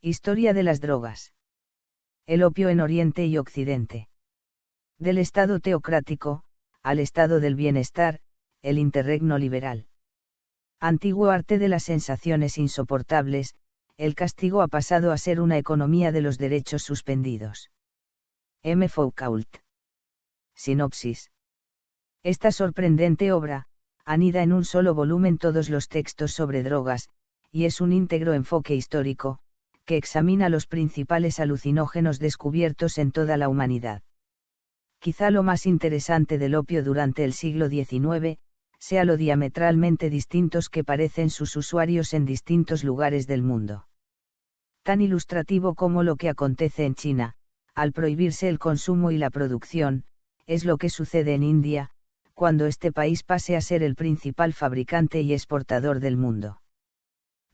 Historia de las drogas. El opio en Oriente y Occidente. Del Estado teocrático, al Estado del bienestar, el interregno liberal. Antiguo arte de las sensaciones insoportables, el castigo ha pasado a ser una economía de los derechos suspendidos. M. Foucault. Sinopsis. Esta sorprendente obra, anida en un solo volumen todos los textos sobre drogas, y es un íntegro enfoque histórico, que examina los principales alucinógenos descubiertos en toda la humanidad. Quizá lo más interesante del opio durante el siglo XIX, sea lo diametralmente distintos que parecen sus usuarios en distintos lugares del mundo. Tan ilustrativo como lo que acontece en China, al prohibirse el consumo y la producción, es lo que sucede en India, cuando este país pase a ser el principal fabricante y exportador del mundo.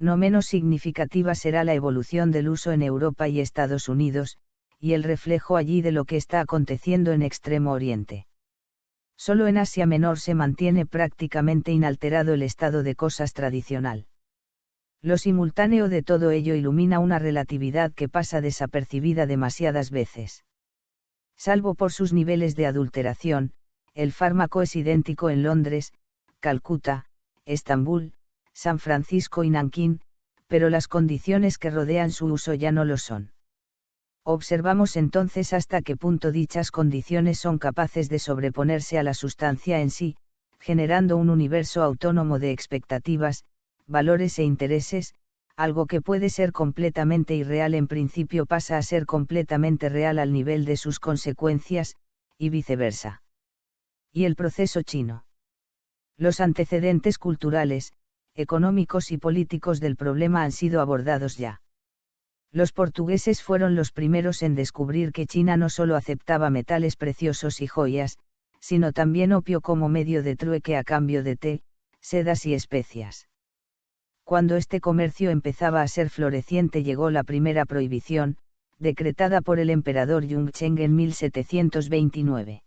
No menos significativa será la evolución del uso en Europa y Estados Unidos, y el reflejo allí de lo que está aconteciendo en Extremo Oriente. Solo en Asia Menor se mantiene prácticamente inalterado el estado de cosas tradicional. Lo simultáneo de todo ello ilumina una relatividad que pasa desapercibida demasiadas veces. Salvo por sus niveles de adulteración, el fármaco es idéntico en Londres, Calcuta, Estambul, San Francisco y Nankín, pero las condiciones que rodean su uso ya no lo son. Observamos entonces hasta qué punto dichas condiciones son capaces de sobreponerse a la sustancia en sí, generando un universo autónomo de expectativas, valores e intereses. Algo que puede ser completamente irreal en principio pasa a ser completamente real al nivel de sus consecuencias, y viceversa. Y el proceso chino. Los antecedentes culturales, económicos y políticos del problema han sido abordados ya. Los portugueses fueron los primeros en descubrir que China no solo aceptaba metales preciosos y joyas, sino también opio como medio de trueque a cambio de té, sedas y especias. Cuando este comercio empezaba a ser floreciente llegó la primera prohibición, decretada por el emperador Yongzheng en 1729.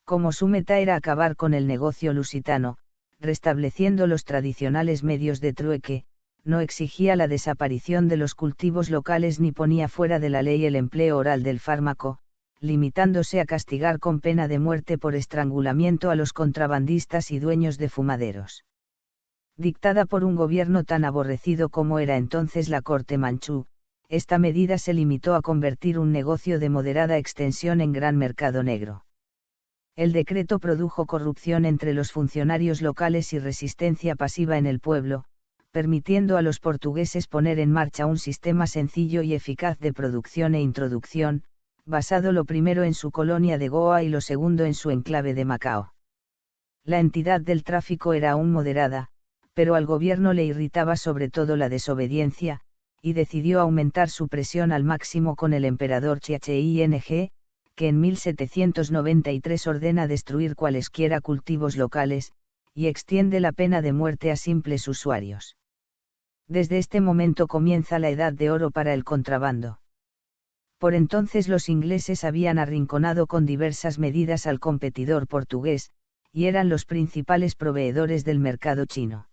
Como su meta era acabar con el negocio lusitano, restableciendo los tradicionales medios de trueque, no exigía la desaparición de los cultivos locales ni ponía fuera de la ley el empleo oral del fármaco, limitándose a castigar con pena de muerte por estrangulamiento a los contrabandistas y dueños de fumaderos. Dictada por un gobierno tan aborrecido como era entonces la corte manchú, esta medida se limitó a convertir un negocio de moderada extensión en gran mercado negro. El decreto produjo corrupción entre los funcionarios locales y resistencia pasiva en el pueblo, permitiendo a los portugueses poner en marcha un sistema sencillo y eficaz de producción e introducción, basado lo primero en su colonia de Goa y lo segundo en su enclave de Macao. La entidad del tráfico era aún moderada, pero al gobierno le irritaba sobre todo la desobediencia, y decidió aumentar su presión al máximo con el emperador Chiacheng, que en 1793 ordena destruir cualesquiera cultivos locales, y extiende la pena de muerte a simples usuarios. Desde este momento comienza la edad de oro para el contrabando. Por entonces los ingleses habían arrinconado con diversas medidas al competidor portugués, y eran los principales proveedores del mercado chino.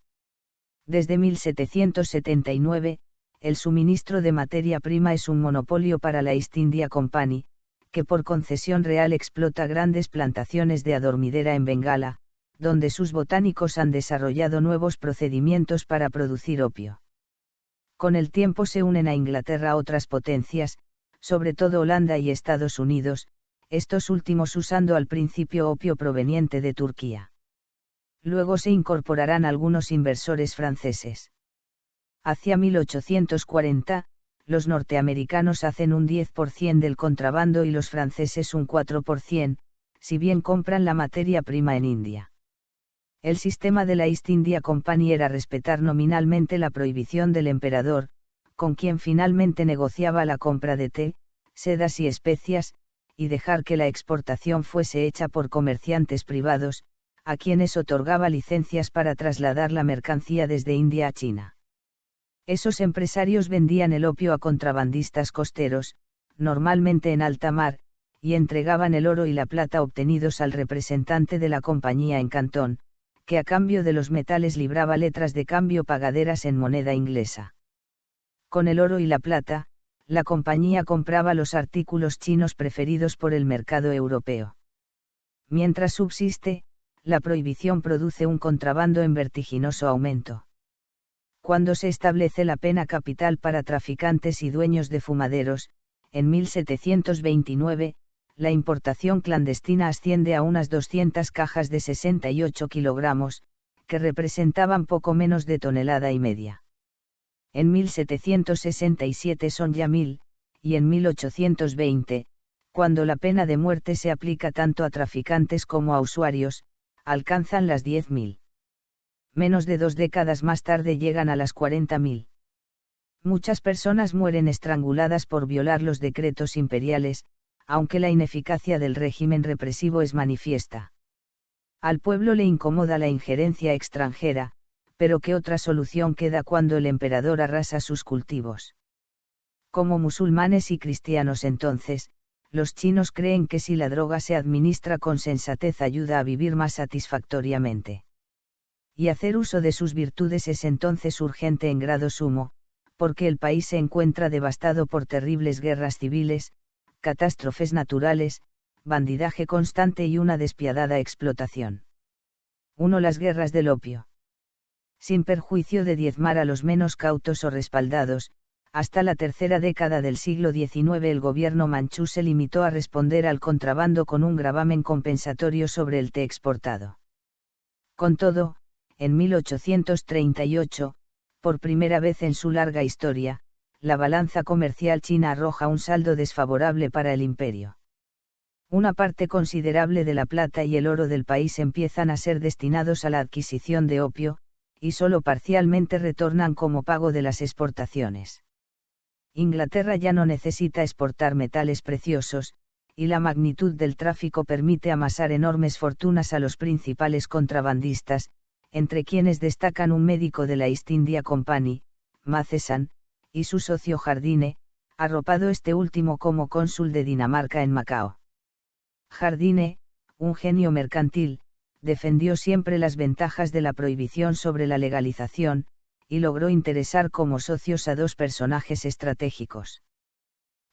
Desde 1779, el suministro de materia prima es un monopolio para la East India Company, que por concesión real explota grandes plantaciones de adormidera en Bengala, donde sus botánicos han desarrollado nuevos procedimientos para producir opio. Con el tiempo se unen a Inglaterra otras potencias, sobre todo Holanda y Estados Unidos, estos últimos usando al principio opio proveniente de Turquía. Luego se incorporarán algunos inversores franceses. Hacia 1840, los norteamericanos hacen un 10% del contrabando y los franceses un 4%, si bien compran la materia prima en India. El sistema de la East India Company era respetar nominalmente la prohibición del emperador, con quien finalmente negociaba la compra de té, sedas y especias, y dejar que la exportación fuese hecha por comerciantes privados, a quienes otorgaba licencias para trasladar la mercancía desde India a China. Esos empresarios vendían el opio a contrabandistas costeros, normalmente en alta mar, y entregaban el oro y la plata obtenidos al representante de la compañía en Cantón, que a cambio de los metales libraba letras de cambio pagaderas en moneda inglesa. Con el oro y la plata, la compañía compraba los artículos chinos preferidos por el mercado europeo. Mientras subsiste, la prohibición produce un contrabando en vertiginoso aumento. Cuando se establece la pena capital para traficantes y dueños de fumaderos, en 1729, la importación clandestina asciende a unas 200 cajas de 68 kilogramos, que representaban poco menos de tonelada y media. En 1767 son ya 1000, y en 1820, cuando la pena de muerte se aplica tanto a traficantes como a usuarios, alcanzan las 10.000. Menos de 2 décadas más tarde llegan a las 40.000. Muchas personas mueren estranguladas por violar los decretos imperiales, aunque la ineficacia del régimen represivo es manifiesta. Al pueblo le incomoda la injerencia extranjera, pero ¿qué otra solución queda cuando el emperador arrasa sus cultivos? Como musulmanes y cristianos entonces, los chinos creen que si la droga se administra con sensatez ayuda a vivir más satisfactoriamente. Y hacer uso de sus virtudes es entonces urgente en grado sumo, porque el país se encuentra devastado por terribles guerras civiles, catástrofes naturales, bandidaje constante y una despiadada explotación. 1. Las guerras del opio. Sin perjuicio de diezmar a los menos cautos o respaldados, hasta la tercera década del siglo XIX el gobierno manchú se limitó a responder al contrabando con un gravamen compensatorio sobre el té exportado. Con todo, en 1838, por primera vez en su larga historia, la balanza comercial china arroja un saldo desfavorable para el imperio. Una parte considerable de la plata y el oro del país empiezan a ser destinados a la adquisición de opio, y solo parcialmente retornan como pago de las exportaciones. Inglaterra ya no necesita exportar metales preciosos, y la magnitud del tráfico permite amasar enormes fortunas a los principales contrabandistas, entre quienes destacan un médico de la East India Company, Matheson, y su socio Jardine, arropado este último como cónsul de Dinamarca en Macao. Jardine, un genio mercantil, defendió siempre las ventajas de la prohibición sobre la legalización, y logró interesar como socios a 2 personajes estratégicos.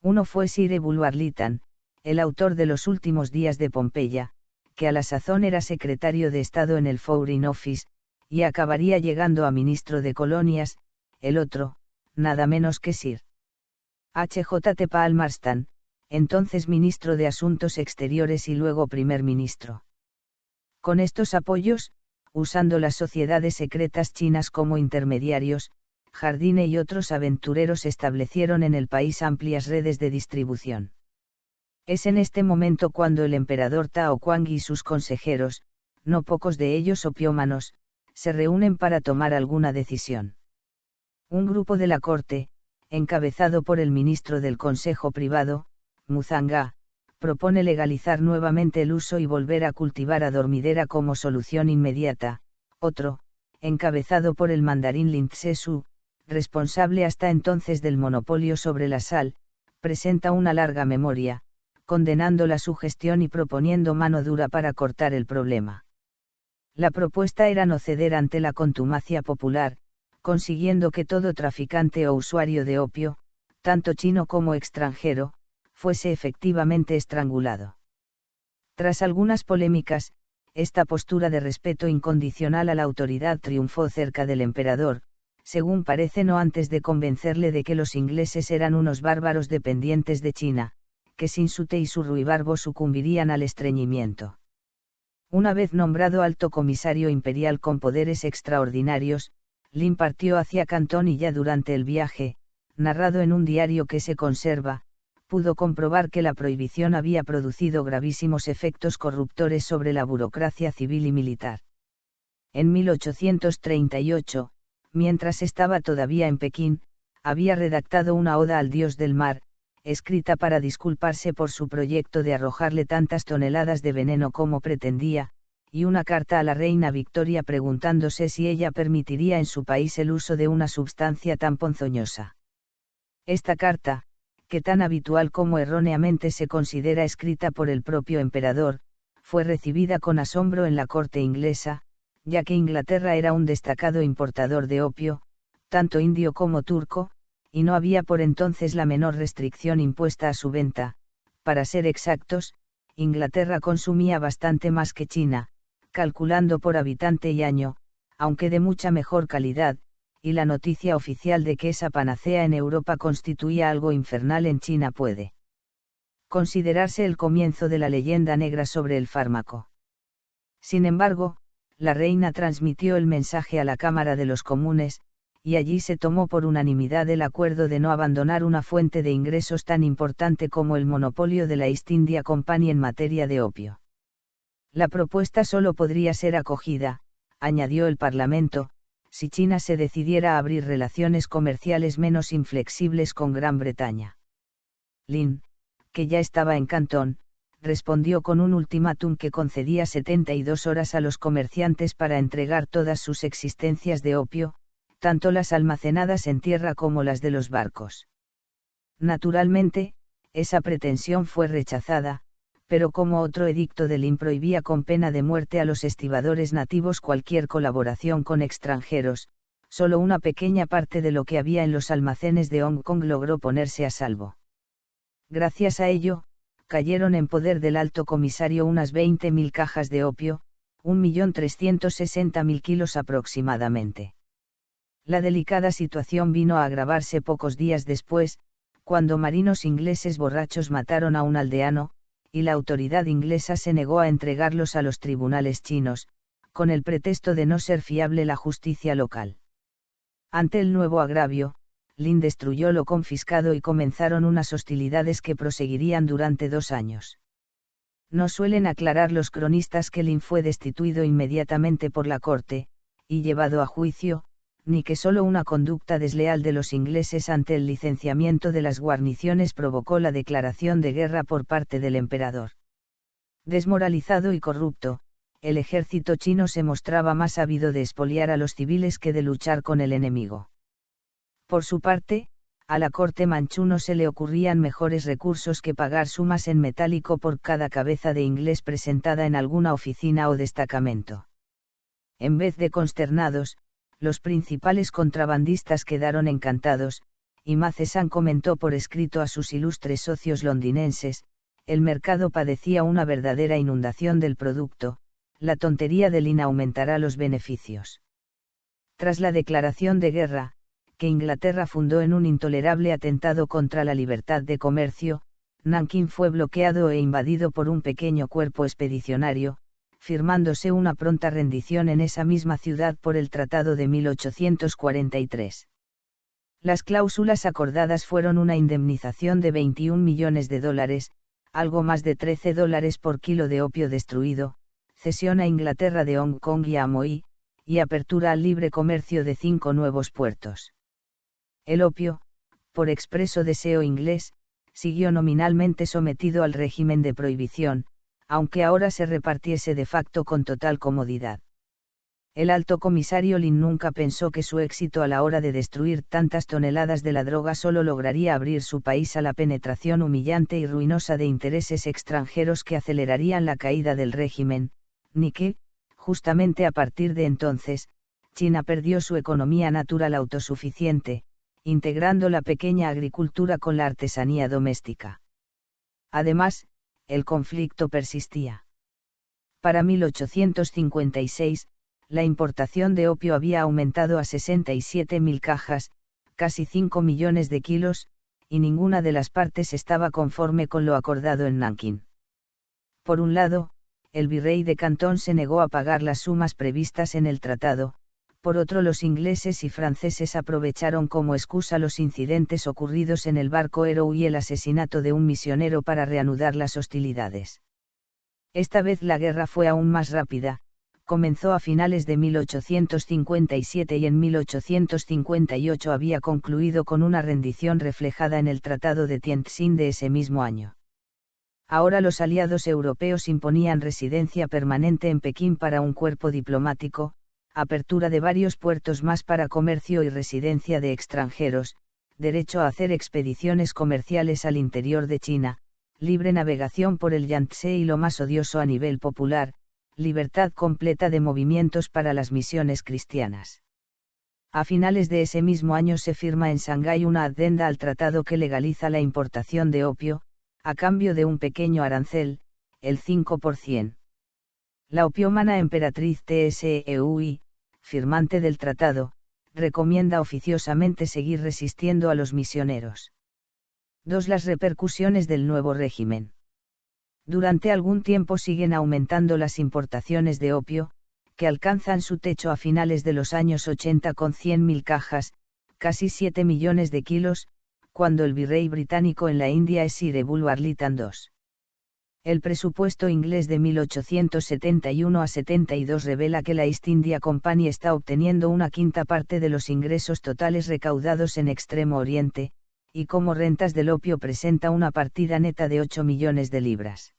Uno fue Sir Bulwer Lytton, el autor de Los últimos días de Pompeya, que a la sazón era secretario de Estado en el Foreign Office, y acabaría llegando a ministro de Colonias. El otro, nada menos que Sir H.J.T. Palmerston, entonces ministro de Asuntos Exteriores y luego primer ministro. Con estos apoyos, usando las sociedades secretas chinas como intermediarios, Jardine y otros aventureros establecieron en el país amplias redes de distribución. Es en este momento cuando el emperador Tao Kuang y sus consejeros, no pocos de ellos opiómanos, se reúnen para tomar alguna decisión. Un grupo de la corte, encabezado por el ministro del Consejo Privado, Muzanga, propone legalizar nuevamente el uso y volver a cultivar a dormidera como solución inmediata. Otro, encabezado por el mandarín Lin Tse-su, responsable hasta entonces del monopolio sobre la sal, presenta una larga memoria, condenando la sugestión y proponiendo mano dura para cortar el problema. La propuesta era no ceder ante la contumacia popular, consiguiendo que todo traficante o usuario de opio, tanto chino como extranjero, fuese efectivamente estrangulado. Tras algunas polémicas, esta postura de respeto incondicional a la autoridad triunfó cerca del emperador, según parece no antes de convencerle de que los ingleses eran unos bárbaros dependientes de China, que sin su té y su ruibarbo sucumbirían al estreñimiento. Una vez nombrado alto comisario imperial con poderes extraordinarios, Lin partió hacia Cantón y ya durante el viaje, narrado en un diario que se conserva, pudo comprobar que la prohibición había producido gravísimos efectos corruptores sobre la burocracia civil y militar. En 1838, mientras estaba todavía en Pekín, había redactado una oda al dios del mar, escrita para disculparse por su proyecto de arrojarle tantas toneladas de veneno como pretendía, y una carta a la reina Victoria preguntándose si ella permitiría en su país el uso de una sustancia tan ponzoñosa. Esta carta, que tan habitual como erróneamente se considera escrita por el propio emperador, fue recibida con asombro en la corte inglesa, ya que Inglaterra era un destacado importador de opio, tanto indio como turco, y no había por entonces la menor restricción impuesta a su venta. Para ser exactos, Inglaterra consumía bastante más que China, calculando por habitante y año, aunque de mucha mejor calidad, y la noticia oficial de que esa panacea en Europa constituía algo infernal en China puede considerarse el comienzo de la leyenda negra sobre el fármaco. Sin embargo, la reina transmitió el mensaje a la Cámara de los Comunes, y allí se tomó por unanimidad el acuerdo de no abandonar una fuente de ingresos tan importante como el monopolio de la East India Company en materia de opio. La propuesta solo podría ser acogida, añadió el Parlamento, si China se decidiera a abrir relaciones comerciales menos inflexibles con Gran Bretaña. Lin, que ya estaba en Cantón, respondió con un ultimátum que concedía 72 horas a los comerciantes para entregar todas sus existencias de opio, tanto las almacenadas en tierra como las de los barcos. Naturalmente, esa pretensión fue rechazada, pero como otro edicto de Lin prohibía con pena de muerte a los estibadores nativos cualquier colaboración con extranjeros, solo una pequeña parte de lo que había en los almacenes de Hong Kong logró ponerse a salvo. Gracias a ello, cayeron en poder del alto comisario unas 20.000 cajas de opio, 1.360.000 kilos aproximadamente. La delicada situación vino a agravarse pocos días después, cuando marinos ingleses borrachos mataron a un aldeano, y la autoridad inglesa se negó a entregarlos a los tribunales chinos, con el pretexto de no ser fiable la justicia local. Ante el nuevo agravio, Lin destruyó lo confiscado y comenzaron unas hostilidades que proseguirían durante 2 años. No suelen aclarar los cronistas que Lin fue destituido inmediatamente por la corte, y llevado a juicio, ni que solo una conducta desleal de los ingleses ante el licenciamiento de las guarniciones provocó la declaración de guerra por parte del emperador. Desmoralizado y corrupto, el ejército chino se mostraba más ávido de expoliar a los civiles que de luchar con el enemigo. Por su parte, a la corte manchú no se le ocurrían mejores recursos que pagar sumas en metálico por cada cabeza de inglés presentada en alguna oficina o destacamento. En vez de consternados, los principales contrabandistas quedaron encantados, y Matheson comentó por escrito a sus ilustres socios londinenses: el mercado padecía una verdadera inundación del producto, la tontería de Lin aumentará los beneficios. Tras la declaración de guerra, que Inglaterra fundó en un intolerable atentado contra la libertad de comercio, Nankín fue bloqueado e invadido por un pequeño cuerpo expedicionario, firmándose una pronta rendición en esa misma ciudad por el Tratado de 1843. Las cláusulas acordadas fueron una indemnización de 21 millones de dólares, algo más de $13 por kilo de opio destruido, cesión a Inglaterra de Hong Kong y Amoy, y apertura al libre comercio de 5 nuevos puertos. El opio, por expreso deseo inglés, siguió nominalmente sometido al régimen de prohibición, aunque ahora se repartiese de facto con total comodidad. El alto comisario Lin nunca pensó que su éxito a la hora de destruir tantas toneladas de la droga solo lograría abrir su país a la penetración humillante y ruinosa de intereses extranjeros que acelerarían la caída del régimen, ni que, justamente a partir de entonces, China perdió su economía natural autosuficiente, integrando la pequeña agricultura con la artesanía doméstica. Además, el conflicto persistía. Para 1856, la importación de opio había aumentado a 67.000 cajas, casi 5 millones de kilos, y ninguna de las partes estaba conforme con lo acordado en Nankín. Por un lado, el virrey de Cantón se negó a pagar las sumas previstas en el tratado. Por otro, los ingleses y franceses aprovecharon como excusa los incidentes ocurridos en el barco Héroe y el asesinato de un misionero para reanudar las hostilidades. Esta vez la guerra fue aún más rápida, comenzó a finales de 1857 y en 1858 había concluido con una rendición reflejada en el Tratado de Tientsin de ese mismo año. Ahora los aliados europeos imponían residencia permanente en Pekín para un cuerpo diplomático, apertura de varios puertos más para comercio y residencia de extranjeros, derecho a hacer expediciones comerciales al interior de China, libre navegación por el Yangtze y lo más odioso a nivel popular, libertad completa de movimientos para las misiones cristianas. A finales de ese mismo año se firma en Shanghái una adenda al tratado que legaliza la importación de opio, a cambio de un pequeño arancel, el 5%. La opiómana emperatriz Tseui, firmante del tratado, recomienda oficiosamente seguir resistiendo a los misioneros. 2. Las repercusiones del nuevo régimen. Durante algún tiempo siguen aumentando las importaciones de opio, que alcanzan su techo a finales de los años 80 con 100.000 cajas, casi 7 millones de kilos, cuando el virrey británico en la India es Sir Bulwer Lytton II. El presupuesto inglés de 1871 a 72 revela que la East India Company está obteniendo una quinta parte de los ingresos totales recaudados en Extremo Oriente, y como rentas del opio presenta una partida neta de 8 millones de libras.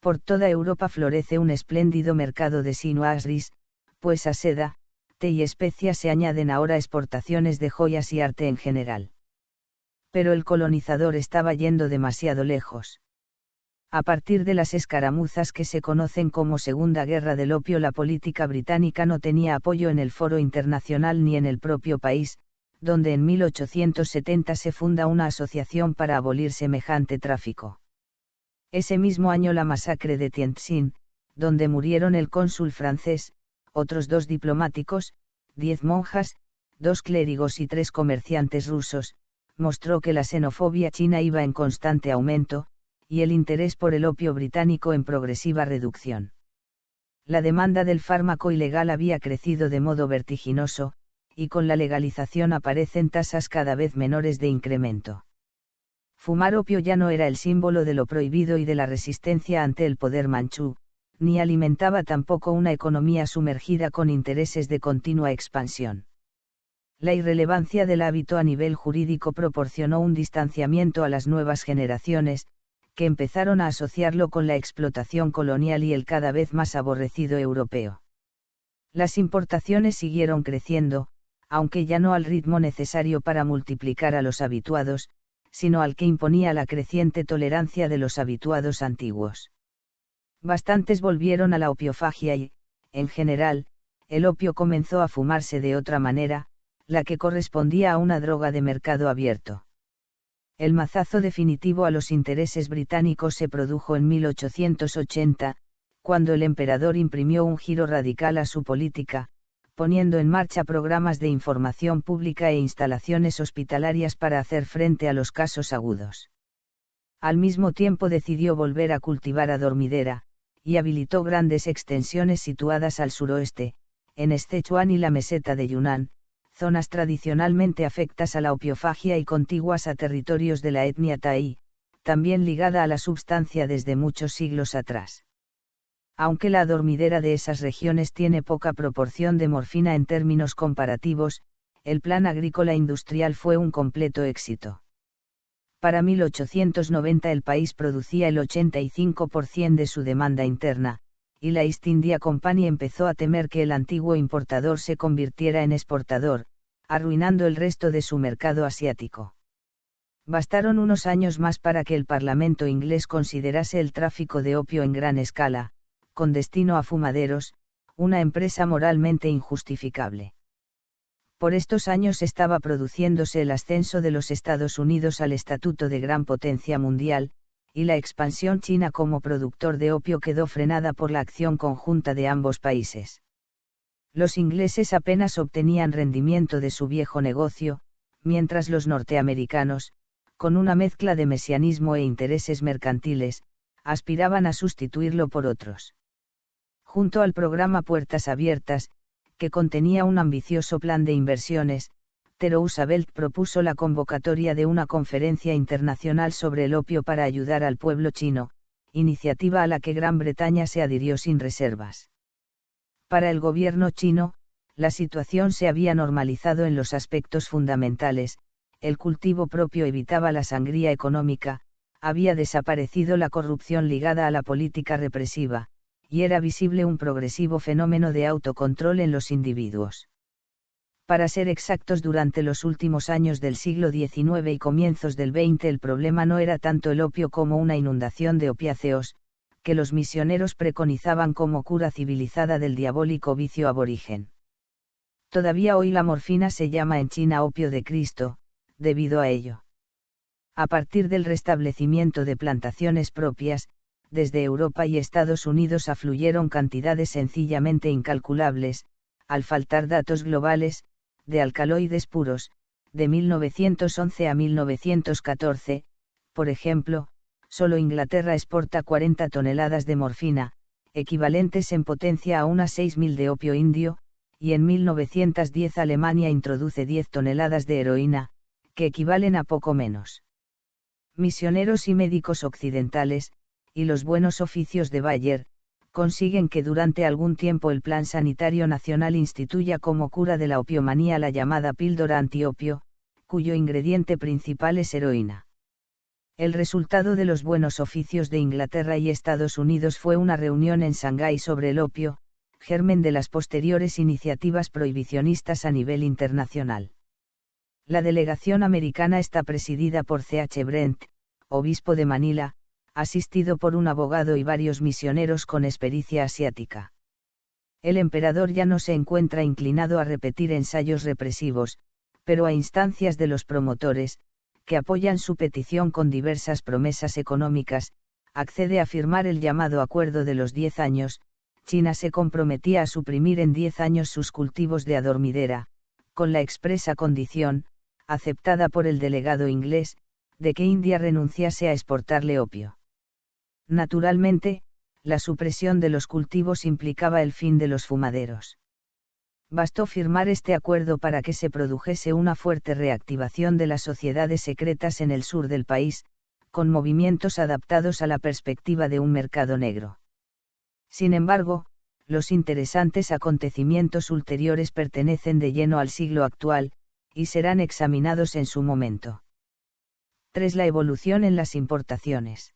Por toda Europa florece un espléndido mercado de chinoiseries, pues a seda, té y especias se añaden ahora exportaciones de joyas y arte en general. Pero el colonizador estaba yendo demasiado lejos. A partir de las escaramuzas que se conocen como Segunda Guerra del Opio, la política británica no tenía apoyo en el foro internacional ni en el propio país, donde en 1870 se funda una asociación para abolir semejante tráfico. Ese mismo año la masacre de Tientsin, donde murieron el cónsul francés, otros 2 diplomáticos, 10 monjas, 2 clérigos y 3 comerciantes rusos, mostró que la xenofobia china iba en constante aumento, y el interés por el opio británico en progresiva reducción. La demanda del fármaco ilegal había crecido de modo vertiginoso, y con la legalización aparecen tasas cada vez menores de incremento. Fumar opio ya no era el símbolo de lo prohibido y de la resistencia ante el poder manchú, ni alimentaba tampoco una economía sumergida con intereses de continua expansión. La irrelevancia del hábito a nivel jurídico proporcionó un distanciamiento a las nuevas generaciones, que empezaron a asociarlo con la explotación colonial y el cada vez más aborrecido europeo. Las importaciones siguieron creciendo, aunque ya no al ritmo necesario para multiplicar a los habituados, sino al que imponía la creciente tolerancia de los habituados antiguos. Bastantes volvieron a la opiofagia y, en general, el opio comenzó a fumarse de otra manera, la que correspondía a una droga de mercado abierto. El mazazo definitivo a los intereses británicos se produjo en 1880, cuando el emperador imprimió un giro radical a su política, poniendo en marcha programas de información pública e instalaciones hospitalarias para hacer frente a los casos agudos. Al mismo tiempo decidió volver a cultivar adormidera, y habilitó grandes extensiones situadas al suroeste, en Szechuan y la meseta de Yunnan, zonas tradicionalmente afectas a la opiofagia y contiguas a territorios de la etnia tai, también ligada a la substancia desde muchos siglos atrás. Aunque la adormidera de esas regiones tiene poca proporción de morfina en términos comparativos, el plan agrícola industrial fue un completo éxito. Para 1890 el país producía el 85% de su demanda interna, y la East India Company empezó a temer que el antiguo importador se convirtiera en exportador, arruinando el resto de su mercado asiático. Bastaron unos años más para que el Parlamento inglés considerase el tráfico de opio en gran escala, con destino a fumaderos, una empresa moralmente injustificable. Por estos años estaba produciéndose el ascenso de los Estados Unidos al estatuto de gran potencia mundial, y la expansión china como productor de opio quedó frenada por la acción conjunta de ambos países. Los ingleses apenas obtenían rendimiento de su viejo negocio, mientras los norteamericanos, con una mezcla de mesianismo e intereses mercantiles, aspiraban a sustituirlo por otros. Junto al programa Puertas Abiertas, que contenía un ambicioso plan de inversiones, Theodore Roosevelt propuso la convocatoria de una conferencia internacional sobre el opio para ayudar al pueblo chino, iniciativa a la que Gran Bretaña se adhirió sin reservas. Para el gobierno chino, la situación se había normalizado en los aspectos fundamentales, el cultivo propio evitaba la sangría económica, había desaparecido la corrupción ligada a la política represiva, y era visible un progresivo fenómeno de autocontrol en los individuos. Para ser exactos, durante los últimos años del siglo XIX y comienzos del XX el problema no era tanto el opio como una inundación de opiáceos, que los misioneros preconizaban como cura civilizada del diabólico vicio aborigen. Todavía hoy la morfina se llama en China opio de Cristo, debido a ello. A partir del restablecimiento de plantaciones propias, desde Europa y Estados Unidos afluyeron cantidades sencillamente incalculables, al faltar datos globales, de alcaloides puros, de 1911 a 1914, por ejemplo, solo Inglaterra exporta 40 toneladas de morfina, equivalentes en potencia a unas 6.000 de opio indio, y en 1910 Alemania introduce 10 toneladas de heroína, que equivalen a poco menos. Misioneros y médicos occidentales, y los buenos oficios de Bayer, consiguen que durante algún tiempo el Plan Sanitario Nacional instituya como cura de la opiomanía la llamada píldora antiopio, cuyo ingrediente principal es heroína. El resultado de los buenos oficios de Inglaterra y Estados Unidos fue una reunión en Shanghái sobre el opio, germen de las posteriores iniciativas prohibicionistas a nivel internacional. La delegación americana está presidida por C. H. Brent, obispo de Manila, asistido por un abogado y varios misioneros con experiencia asiática. El emperador ya no se encuentra inclinado a repetir ensayos represivos, pero a instancias de los promotores, que apoyan su petición con diversas promesas económicas, accede a firmar el llamado Acuerdo de los 10 años. China se comprometía a suprimir en 10 años sus cultivos de adormidera, con la expresa condición, aceptada por el delegado inglés, de que India renunciase a exportarle opio. Naturalmente, la supresión de los cultivos implicaba el fin de los fumaderos. Bastó firmar este acuerdo para que se produjese una fuerte reactivación de las sociedades secretas en el sur del país, con movimientos adaptados a la perspectiva de un mercado negro. Sin embargo, los interesantes acontecimientos ulteriores pertenecen de lleno al siglo actual, y serán examinados en su momento. 3. La evolución en las importaciones.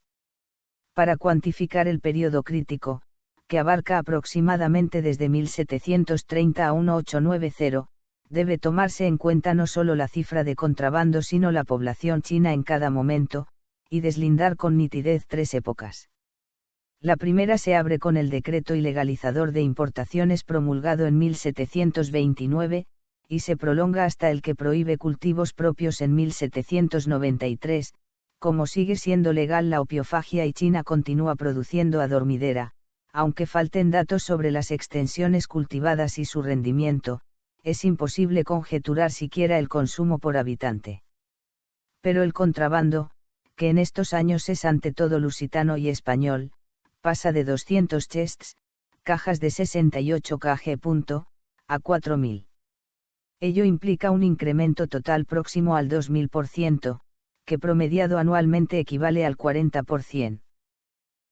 Para cuantificar el periodo crítico, que abarca aproximadamente desde 1730 a 1890, debe tomarse en cuenta no solo la cifra de contrabando sino la población china en cada momento, y deslindar con nitidez 3 épocas. La primera se abre con el decreto ilegalizador de importaciones promulgado en 1729, y se prolonga hasta el que prohíbe cultivos propios en 1793, como sigue siendo legal la opiofagia y China continúa produciendo adormidera, aunque falten datos sobre las extensiones cultivadas y su rendimiento, es imposible conjeturar siquiera el consumo por habitante. Pero el contrabando, que en estos años es ante todo lusitano y español, pasa de 200 chests, cajas de 68 kg, a 4.000. Ello implica un incremento total próximo al 2.000%, que promediado anualmente equivale al 40%.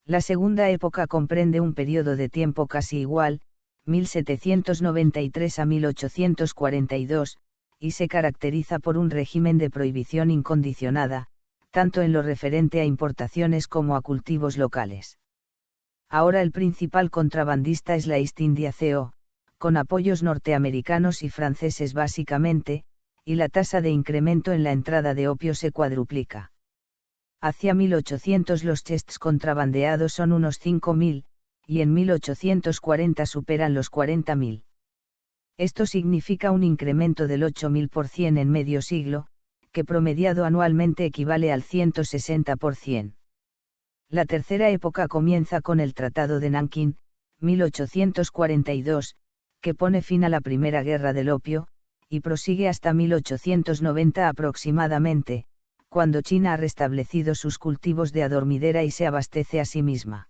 La segunda época comprende un periodo de tiempo casi igual, 1793 a 1842, y se caracteriza por un régimen de prohibición incondicionada, tanto en lo referente a importaciones como a cultivos locales. Ahora el principal contrabandista es la East India Co., con apoyos norteamericanos y franceses básicamente, y la tasa de incremento en la entrada de opio se cuadruplica. Hacia 1800 los chests contrabandeados son unos 5.000, y en 1840 superan los 40.000. Esto significa un incremento del 8.000% en medio siglo, que promediado anualmente equivale al 160%. La tercera época comienza con el Tratado de Nankín, 1842, que pone fin a la Primera Guerra del Opio, y prosigue hasta 1890 aproximadamente, cuando China ha restablecido sus cultivos de adormidera y se abastece a sí misma.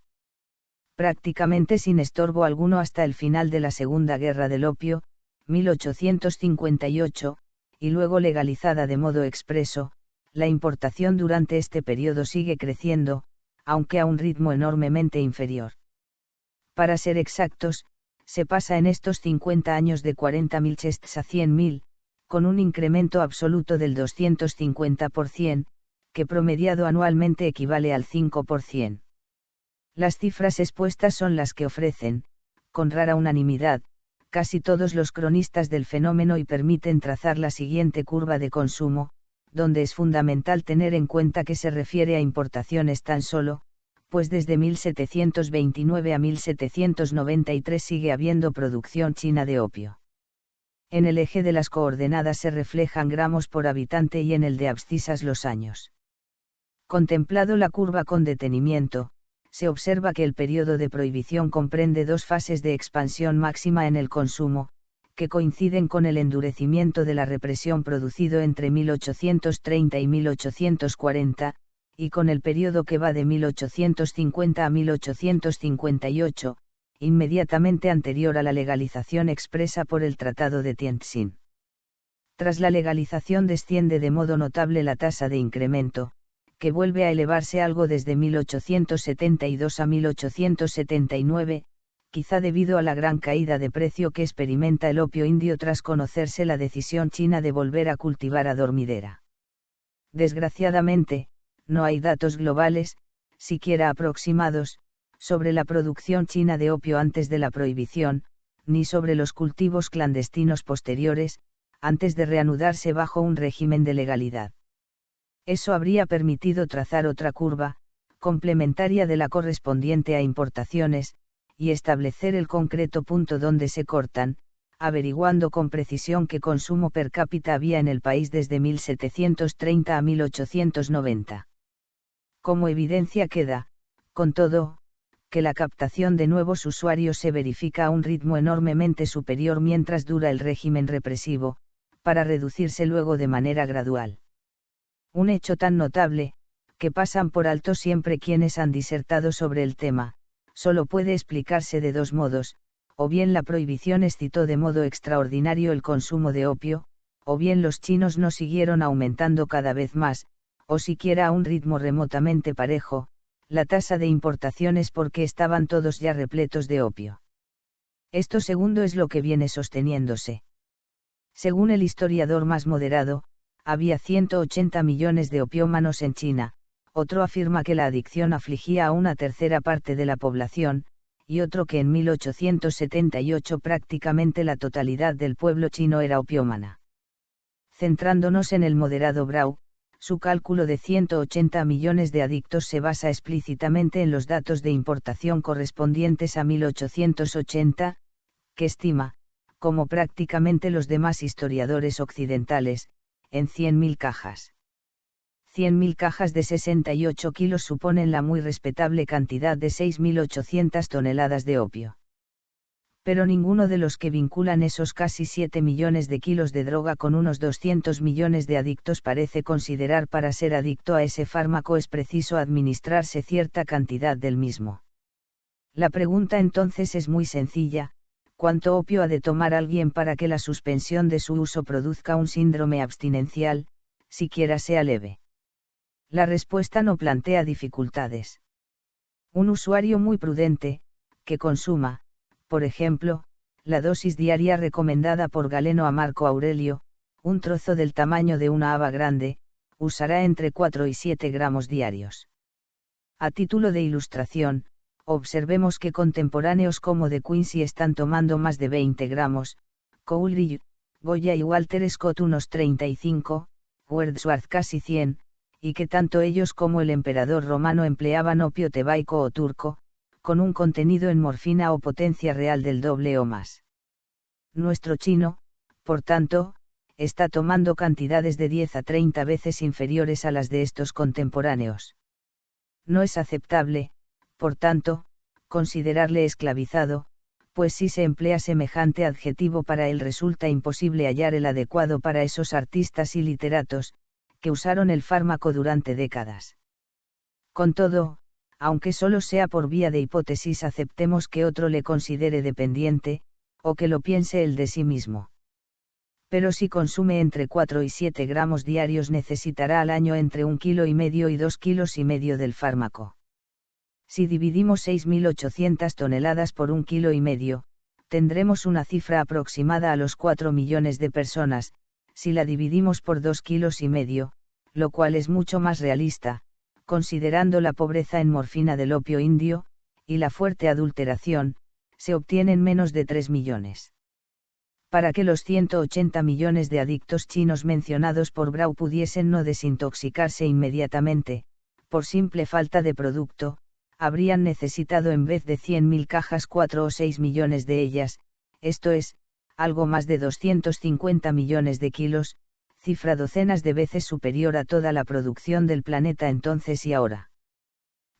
Prácticamente sin estorbo alguno hasta el final de la Segunda Guerra del Opio, 1858, y luego legalizada de modo expreso, la importación durante este periodo sigue creciendo, aunque a un ritmo enormemente inferior. Para ser exactos, se pasa en estos 50 años de 40.000 chests a 100.000, con un incremento absoluto del 250%, que promediado anualmente equivale al 5%. Las cifras expuestas son las que ofrecen, con rara unanimidad, casi todos los cronistas del fenómeno y permiten trazar la siguiente curva de consumo, donde es fundamental tener en cuenta que se refiere a importaciones tan solo, pues desde 1729 a 1793 sigue habiendo producción china de opio. En el eje de las coordenadas se reflejan gramos por habitante y en el de abscisas los años. Contemplado la curva con detenimiento, se observa que el periodo de prohibición comprende dos fases de expansión máxima en el consumo, que coinciden con el endurecimiento de la represión producido entre 1830 y 1840, y con el periodo que va de 1850 a 1858, inmediatamente anterior a la legalización expresa por el Tratado de Tientsin. Tras la legalización desciende de modo notable la tasa de incremento, que vuelve a elevarse algo desde 1872 a 1879, quizá debido a la gran caída de precio que experimenta el opio indio tras conocerse la decisión china de volver a cultivar a dormidera. Desgraciadamente, no hay datos globales, siquiera aproximados, sobre la producción china de opio antes de la prohibición, ni sobre los cultivos clandestinos posteriores, antes de reanudarse bajo un régimen de legalidad. Eso habría permitido trazar otra curva, complementaria de la correspondiente a importaciones, y establecer el concreto punto donde se cortan, averiguando con precisión qué consumo per cápita había en el país desde 1730 a 1890. Como evidencia queda, con todo, que la captación de nuevos usuarios se verifica a un ritmo enormemente superior mientras dura el régimen represivo, para reducirse luego de manera gradual. Un hecho tan notable, que pasan por alto siempre quienes han disertado sobre el tema, solo puede explicarse de dos modos: o bien la prohibición excitó de modo extraordinario el consumo de opio, o bien los chinos no siguieron aumentando cada vez más, o siquiera a un ritmo remotamente parejo, la tasa de importaciones porque estaban todos ya repletos de opio. Esto segundo es lo que viene sosteniéndose. Según el historiador más moderado, había 180 millones de opiómanos en China, otro afirma que la adicción afligía a una tercera parte de la población, y otro que en 1878 prácticamente la totalidad del pueblo chino era opiómana. Centrándonos en el moderado Brau, su cálculo de 180 millones de adictos se basa explícitamente en los datos de importación correspondientes a 1880, que estima, como prácticamente los demás historiadores occidentales, en 100.000 cajas. 100.000 cajas de 68 kilos suponen la muy respetable cantidad de 6.800 toneladas de opio. Pero ninguno de los que vinculan esos casi 7 millones de kilos de droga con unos 200 millones de adictos parece considerar para ser adicto a ese fármaco es preciso administrarse cierta cantidad del mismo. La pregunta entonces es muy sencilla: ¿cuánto opio ha de tomar alguien para que la suspensión de su uso produzca un síndrome abstinencial, siquiera sea leve? La respuesta no plantea dificultades. Un usuario muy prudente, que consuma, por ejemplo, la dosis diaria recomendada por Galeno a Marco Aurelio, un trozo del tamaño de una haba grande, usará entre 4 y 7 gramos diarios. A título de ilustración, observemos que contemporáneos como De Quincey están tomando más de 20 gramos, Coolidge, Goya y Walter Scott unos 35, Wordsworth casi 100, y que tanto ellos como el emperador romano empleaban opio tebaico o turco, con un contenido en morfina o potencia real del doble o más. Nuestro chino, por tanto, está tomando cantidades de 10 a 30 veces inferiores a las de estos contemporáneos. No es aceptable, por tanto, considerarle esclavizado, pues si se emplea semejante adjetivo para él resulta imposible hallar el adecuado para esos artistas y literatos, que usaron el fármaco durante décadas. Con todo, aunque solo sea por vía de hipótesis, aceptemos que otro le considere dependiente, o que lo piense él de sí mismo. Pero si consume entre 4 y 7 gramos diarios necesitará al año entre 1,5 kg y 2,5 kg del fármaco. Si dividimos 6.800 toneladas por 1,5 kg, tendremos una cifra aproximada a los 4 millones de personas. Si la dividimos por 2,5 kg, lo cual es mucho más realista, considerando la pobreza en morfina del opio indio, y la fuerte adulteración, se obtienen menos de 3 millones. Para que los 180 millones de adictos chinos mencionados por Brau pudiesen no desintoxicarse inmediatamente, por simple falta de producto, habrían necesitado en vez de 100.000 cajas 4 o 6 millones de ellas, esto es, algo más de 250 millones de kilos, cifra docenas de veces superior a toda la producción del planeta entonces y ahora.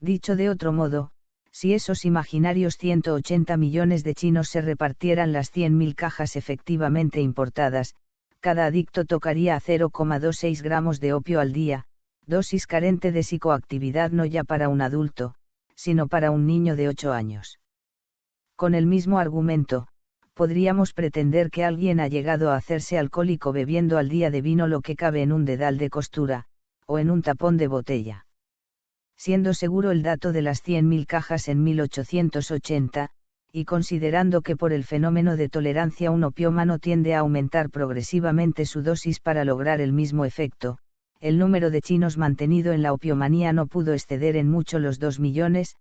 Dicho de otro modo, si esos imaginarios 180 millones de chinos se repartieran las 100.000 cajas efectivamente importadas, cada adicto tocaría a 0,26 gramos de opio al día, dosis carente de psicoactividad no ya para un adulto, sino para un niño de 8 años. Con el mismo argumento, podríamos pretender que alguien ha llegado a hacerse alcohólico bebiendo al día de vino lo que cabe en un dedal de costura, o en un tapón de botella. Siendo seguro el dato de las 100.000 cajas en 1880, y considerando que por el fenómeno de tolerancia un opiómano tiende a aumentar progresivamente su dosis para lograr el mismo efecto, el número de chinos mantenido en la opiomanía no pudo exceder en mucho los 2 millones,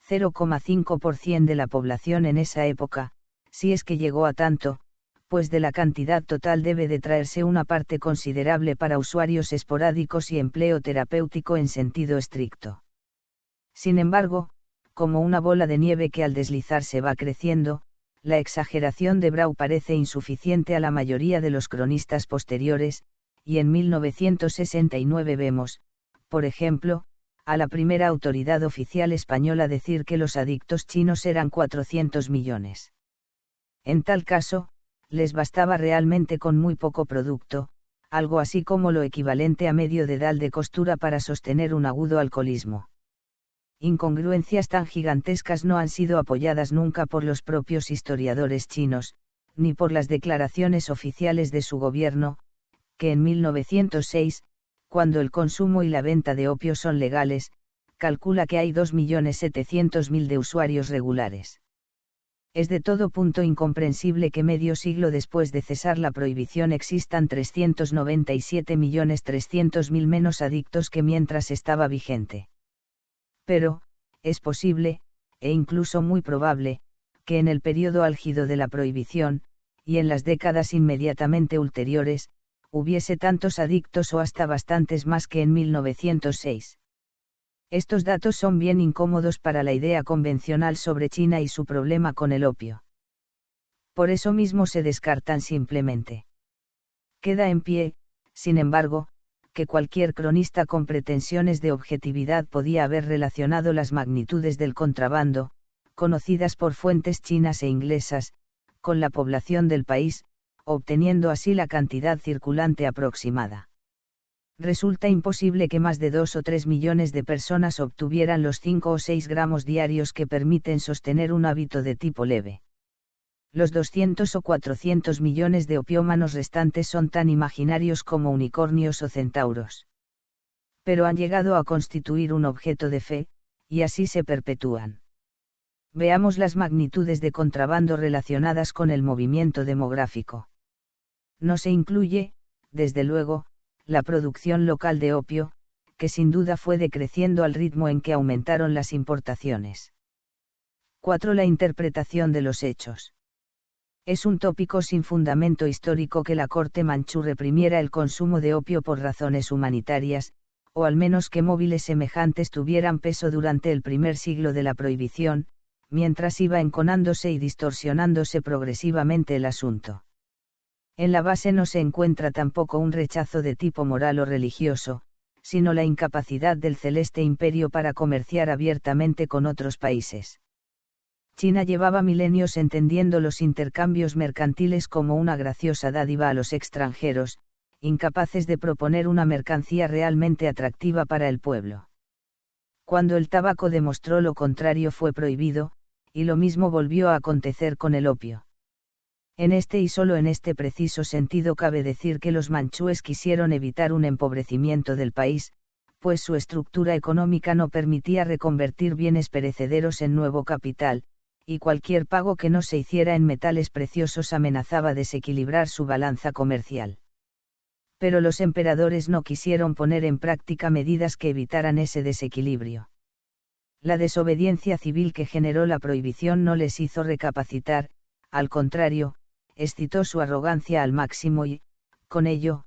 0,5% de la población en esa época, si es que llegó a tanto, pues de la cantidad total debe de traerse una parte considerable para usuarios esporádicos y empleo terapéutico en sentido estricto. Sin embargo, como una bola de nieve que al deslizarse va creciendo, la exageración de Brau parece insuficiente a la mayoría de los cronistas posteriores, y en 1969 vemos, por ejemplo, a la primera autoridad oficial española decir que los adictos chinos eran 400 millones. En tal caso, les bastaba realmente con muy poco producto, algo así como lo equivalente a medio dedal de costura para sostener un agudo alcoholismo. Incongruencias tan gigantescas no han sido apoyadas nunca por los propios historiadores chinos, ni por las declaraciones oficiales de su gobierno, que en 1906, cuando el consumo y la venta de opio son legales, calcula que hay 2.700.000 de usuarios regulares. Es de todo punto incomprensible que medio siglo después de cesar la prohibición existan 397.300.000 menos adictos que mientras estaba vigente. Pero, es posible, e incluso muy probable, que en el período álgido de la prohibición, y en las décadas inmediatamente ulteriores, hubiese tantos adictos o hasta bastantes más que en 1906. Estos datos son bien incómodos para la idea convencional sobre China y su problema con el opio. Por eso mismo se descartan simplemente. Queda en pie, sin embargo, que cualquier cronista con pretensiones de objetividad podía haber relacionado las magnitudes del contrabando, conocidas por fuentes chinas e inglesas, con la población del país, obteniendo así la cantidad circulante aproximada. Resulta imposible que más de 2 o 3 millones de personas obtuvieran los 5 o 6 gramos diarios que permiten sostener un hábito de tipo leve. Los 200 o 400 millones de opiómanos restantes son tan imaginarios como unicornios o centauros. Pero han llegado a constituir un objeto de fe, y así se perpetúan. Veamos las magnitudes de contrabando relacionadas con el movimiento demográfico. No se incluye, desde luego, la producción local de opio, que sin duda fue decreciendo al ritmo en que aumentaron las importaciones. 4. La interpretación de los hechos. Es un tópico sin fundamento histórico que la corte manchú reprimiera el consumo de opio por razones humanitarias, o al menos que móviles semejantes tuvieran peso durante el primer siglo de la prohibición, mientras iba enconándose y distorsionándose progresivamente el asunto. En la base no se encuentra tampoco un rechazo de tipo moral o religioso, sino la incapacidad del Celeste Imperio para comerciar abiertamente con otros países. China llevaba milenios entendiendo los intercambios mercantiles como una graciosa dádiva a los extranjeros, incapaces de proponer una mercancía realmente atractiva para el pueblo. Cuando el tabaco demostró lo contrario fue prohibido, y lo mismo volvió a acontecer con el opio. En este y solo en este preciso sentido cabe decir que los manchúes quisieron evitar un empobrecimiento del país, pues su estructura económica no permitía reconvertir bienes perecederos en nuevo capital, y cualquier pago que no se hiciera en metales preciosos amenazaba desequilibrar su balanza comercial. Pero los emperadores no quisieron poner en práctica medidas que evitaran ese desequilibrio. La desobediencia civil que generó la prohibición no les hizo recapacitar, al contrario, excitó su arrogancia al máximo y, con ello,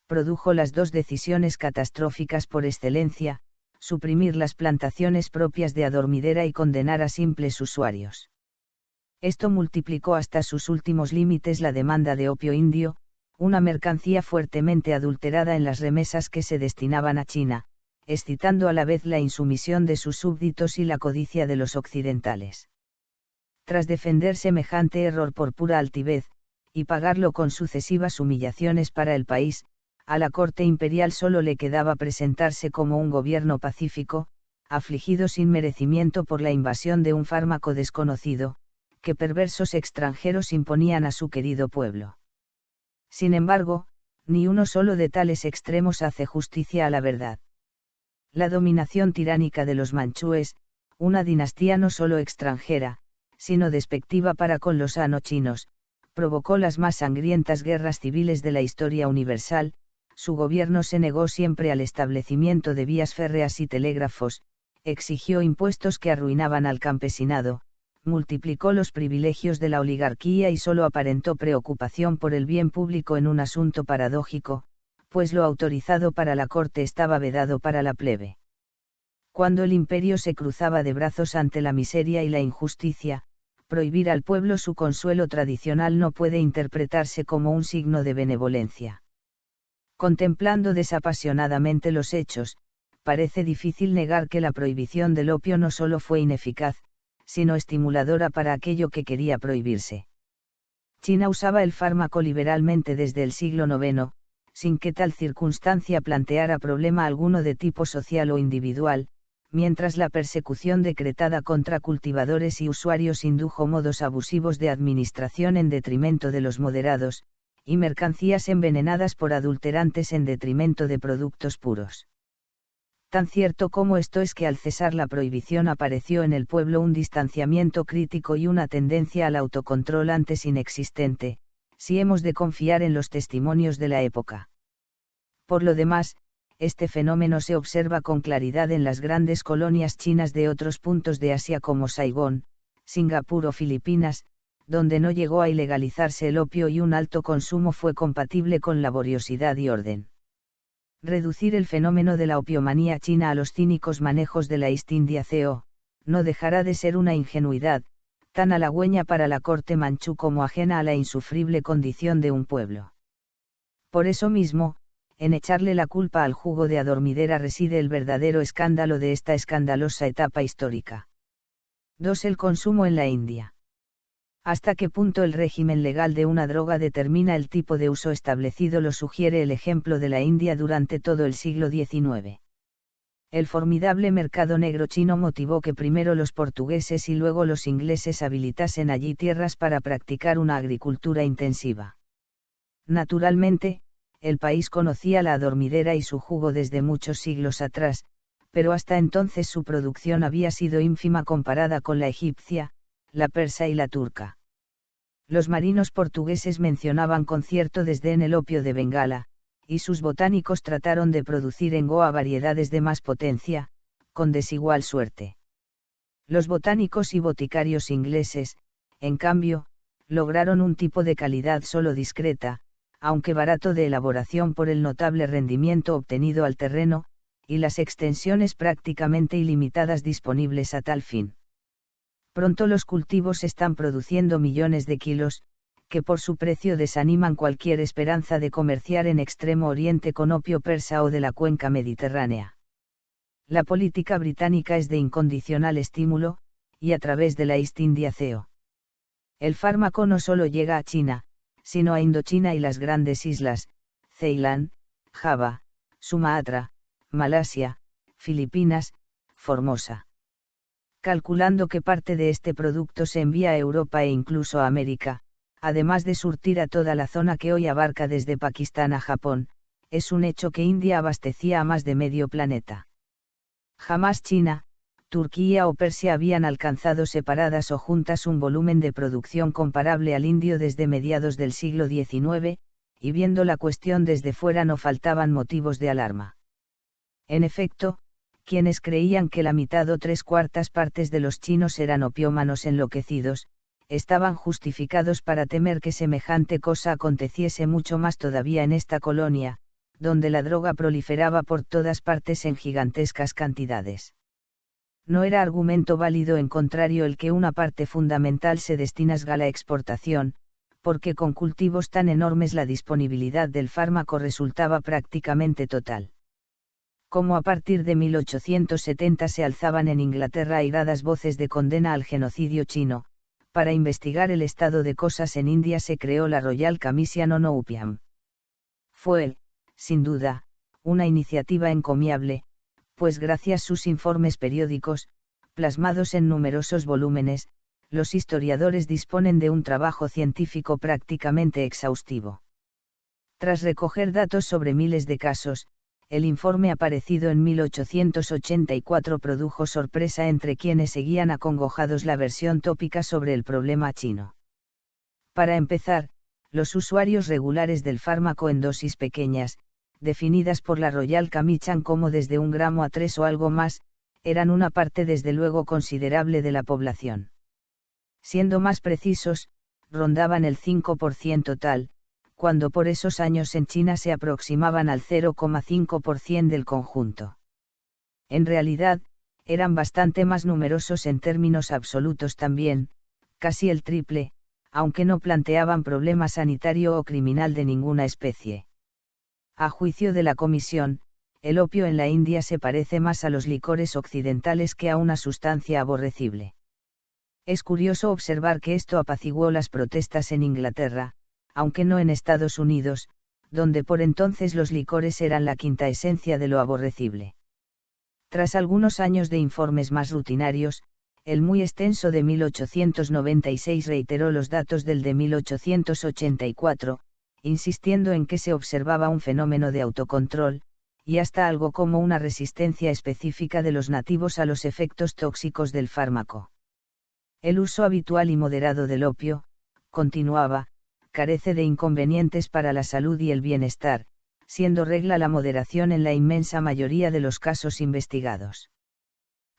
produjo las dos decisiones catastróficas por excelencia: suprimir las plantaciones propias de adormidera y condenar a simples usuarios. Esto multiplicó hasta sus últimos límites la demanda de opio indio, una mercancía fuertemente adulterada en las remesas que se destinaban a China, excitando a la vez la insumisión de sus súbditos y la codicia de los occidentales. Tras defender semejante error por pura altivez, y pagarlo con sucesivas humillaciones para el país, a la corte imperial solo le quedaba presentarse como un gobierno pacífico, afligido sin merecimiento por la invasión de un fármaco desconocido, que perversos extranjeros imponían a su querido pueblo. Sin embargo, ni uno solo de tales extremos hace justicia a la verdad. La dominación tiránica de los manchúes, una dinastía no solo extranjera, sino despectiva para con los ano-chinos, provocó las más sangrientas guerras civiles de la historia universal. Su gobierno se negó siempre al establecimiento de vías férreas y telégrafos, exigió impuestos que arruinaban al campesinado, multiplicó los privilegios de la oligarquía y solo aparentó preocupación por el bien público en un asunto paradójico, pues lo autorizado para la corte estaba vedado para la plebe. Cuando el imperio se cruzaba de brazos ante la miseria y la injusticia, prohibir al pueblo su consuelo tradicional no puede interpretarse como un signo de benevolencia. Contemplando desapasionadamente los hechos, parece difícil negar que la prohibición del opio no solo fue ineficaz, sino estimuladora para aquello que quería prohibirse. China usaba el fármaco liberalmente desde el siglo IX, sin que tal circunstancia planteara problema alguno de tipo social o individual, mientras la persecución decretada contra cultivadores y usuarios indujo modos abusivos de administración en detrimento de los moderados, y mercancías envenenadas por adulterantes en detrimento de productos puros. Tan cierto como esto es que al cesar la prohibición apareció en el pueblo un distanciamiento crítico y una tendencia al autocontrol antes inexistente, si hemos de confiar en los testimonios de la época. Por lo demás, este fenómeno se observa con claridad en las grandes colonias chinas de otros puntos de Asia como Saigón, Singapur o Filipinas, donde no llegó a ilegalizarse el opio y un alto consumo fue compatible con laboriosidad y orden. Reducir el fenómeno de la opiomanía china a los cínicos manejos de la East India Co. no dejará de ser una ingenuidad, tan halagüeña para la corte manchú como ajena a la insufrible condición de un pueblo. Por eso mismo, en echarle la culpa al jugo de adormidera reside el verdadero escándalo de esta escandalosa etapa histórica. 2. El consumo en la India. ¿Hasta qué punto el régimen legal de una droga determina el tipo de uso establecido? Lo sugiere el ejemplo de la India durante todo el siglo XIX. El formidable mercado negro chino motivó que primero los portugueses y luego los ingleses habilitasen allí tierras para practicar una agricultura intensiva. Naturalmente, el país conocía la adormidera y su jugo desde muchos siglos atrás, pero hasta entonces su producción había sido ínfima comparada con la egipcia, la persa y la turca. Los marinos portugueses mencionaban con cierto desdén el opio de Bengala, y sus botánicos trataron de producir en Goa variedades de más potencia, con desigual suerte. Los botánicos y boticarios ingleses, en cambio, lograron un tipo de calidad solo discreta, aunque barato de elaboración por el notable rendimiento obtenido al terreno, y las extensiones prácticamente ilimitadas disponibles a tal fin. Pronto los cultivos están produciendo millones de kilos, que por su precio desaniman cualquier esperanza de comerciar en Extremo Oriente con opio persa o de la cuenca mediterránea. La política británica es de incondicional estímulo, y a través de la East India Co. El fármaco no solo llega a China, sino a Indochina y las grandes islas, Ceilán, Java, Sumatra, Malasia, Filipinas, Formosa. Calculando que parte de este producto se envía a Europa e incluso a América, además de surtir a toda la zona que hoy abarca desde Pakistán a Japón, es un hecho que India abastecía a más de medio planeta. Jamás China, Turquía o Persia habían alcanzado separadas o juntas un volumen de producción comparable al indio desde mediados del siglo XIX, y viendo la cuestión desde fuera no faltaban motivos de alarma. En efecto, quienes creían que la mitad o 3/4 partes de los chinos eran opiómanos enloquecidos, estaban justificados para temer que semejante cosa aconteciese mucho más todavía en esta colonia, donde la droga proliferaba por todas partes en gigantescas cantidades. No era argumento válido en contrario el que una parte fundamental se destinase a la exportación, porque con cultivos tan enormes la disponibilidad del fármaco resultaba prácticamente total. Como a partir de 1870 se alzaban en Inglaterra airadas voces de condena al genocidio chino, para investigar el estado de cosas en India se creó la Royal Commission on Opium. Fue, sin duda, una iniciativa encomiable, pues gracias a sus informes periódicos, plasmados en numerosos volúmenes, los historiadores disponen de un trabajo científico prácticamente exhaustivo. Tras recoger datos sobre miles de casos, el informe aparecido en 1884 produjo sorpresa entre quienes seguían acongojados la versión tópica sobre el problema chino. Para empezar, los usuarios regulares del fármaco en dosis pequeñas, definidas por la Royal Commission como desde 1 gramo a 3 o algo más, eran una parte desde luego considerable de la población. Siendo más precisos, rondaban el 5% tal, cuando por esos años en China se aproximaban al 0,5% del conjunto. En realidad, eran bastante más numerosos en términos absolutos también, casi el triple, aunque no planteaban problema sanitario o criminal de ninguna especie. A juicio de la comisión, el opio en la India se parece más a los licores occidentales que a una sustancia aborrecible. Es curioso observar que esto apaciguó las protestas en Inglaterra, aunque no en Estados Unidos, donde por entonces los licores eran la quinta esencia de lo aborrecible. Tras algunos años de informes más rutinarios, el muy extenso de 1896 reiteró los datos del de 1884, insistiendo en que se observaba un fenómeno de autocontrol, y hasta algo como una resistencia específica de los nativos a los efectos tóxicos del fármaco. El uso habitual y moderado del opio, continuaba, carece de inconvenientes para la salud y el bienestar, siendo regla la moderación en la inmensa mayoría de los casos investigados.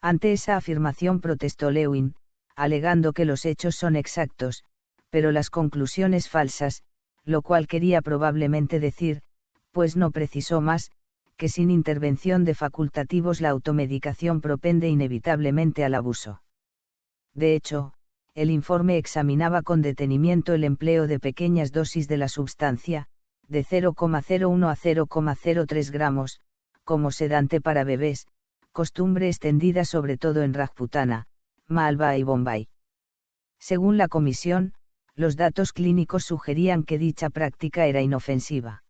Ante esa afirmación protestó Lewin, alegando que los hechos son exactos, pero las conclusiones falsas, lo cual quería probablemente decir, pues no precisó más, que sin intervención de facultativos la automedicación propende inevitablemente al abuso. De hecho, el informe examinaba con detenimiento el empleo de pequeñas dosis de la sustancia, de 0,01 a 0,03 gramos, como sedante para bebés, costumbre extendida sobre todo en Rajputana, Malwa y Bombay. Según la comisión, los datos clínicos sugerían que dicha práctica era inofensiva.